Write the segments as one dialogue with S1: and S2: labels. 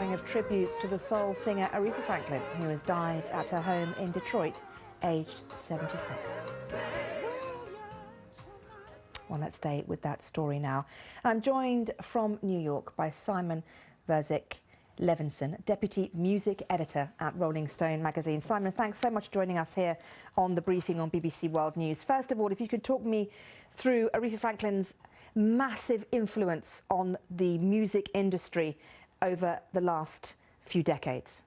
S1: showing of tributes to the soul singer Aretha Franklin, who has died at her home in Detroit, aged 76. Well, let's stay with that story now. I'm joined from New York by Simon Vozick-Levinson, Deputy Music Editor at Rolling Stone magazine. Simon, thanks so much for joining us here on The Briefing on BBC World News. First of all, if you could talk me through Aretha Franklin's massive influence on the music industry over the last few decades.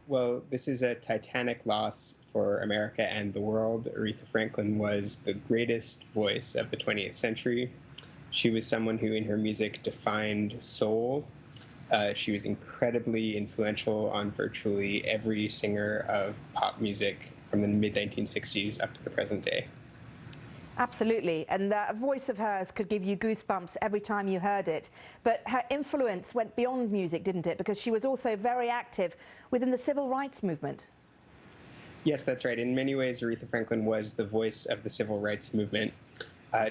S2: Well, this is a titanic loss for America and the world. Aretha Franklin was the greatest voice of the 20th century. She was someone who in her music defined soul. She was incredibly influential on virtually every singer of pop music from the mid-1960s up to the present day.
S1: Absolutely, and a voice of hers could give you goosebumps every time you heard it. But her influence went beyond music, didn't it? Because she was also very active within the civil rights movement.
S2: Yes, that's right. In many ways, Aretha Franklin was the voice of the civil rights movement.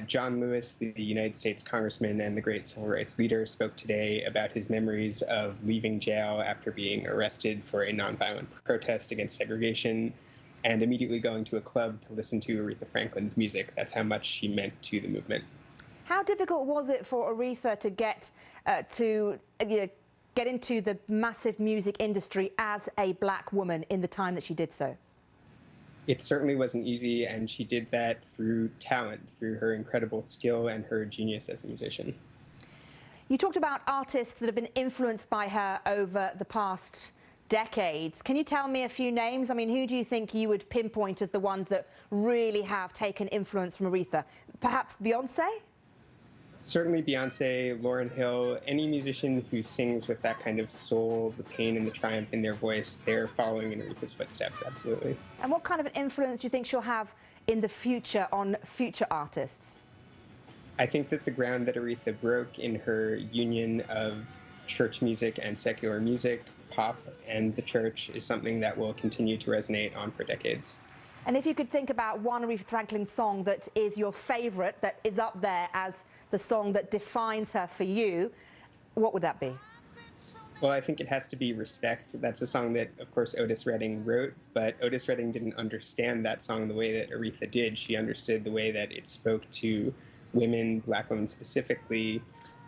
S2: John Lewis, the United States congressman and the great civil rights leader, spoke today about his memories of leaving jail after being arrested for a nonviolent protest against segregation and immediately going to a club to listen to Aretha Franklin's music. That's how much she meant to the movement.
S1: How difficult was it for Aretha to get into the massive music industry as a black woman in the time that she did so?
S2: It certainly wasn't easy, and she did that through talent, through her incredible skill and her genius as a musician.
S1: You talked about artists that have been influenced by her over the past decades. Can you tell me a few names? I mean, who do you think you would pinpoint as the ones that really have taken influence from Aretha? Perhaps Beyonce?
S2: Certainly Beyonce, Lauryn Hill, any musician who sings with that kind of soul, the pain and the triumph in their voice, they're following in Aretha's footsteps, absolutely.
S1: And what kind of an influence do you think she'll have in the future on future artists?
S2: I think that the ground that Aretha broke in her union of church music and secular music, pop and the church, is something that will continue to resonate on for decades.
S1: And if you could think about one Aretha Franklin song that is your favourite, that is up there as the song that defines her for you, what would that be?
S2: Well, I think it has to be Respect. That's a song that, of course, Otis Redding wrote, but Otis Redding didn't understand that song the way that Aretha did. She understood the way that it spoke to women, black women specifically,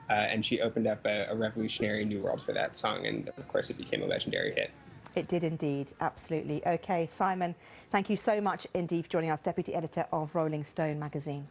S2: and she opened up a revolutionary new world for that song, and of course it became a legendary hit.
S1: It did indeed, absolutely. Okay, Simon, thank you so much indeed for joining us, Deputy Editor of Rolling Stone magazine.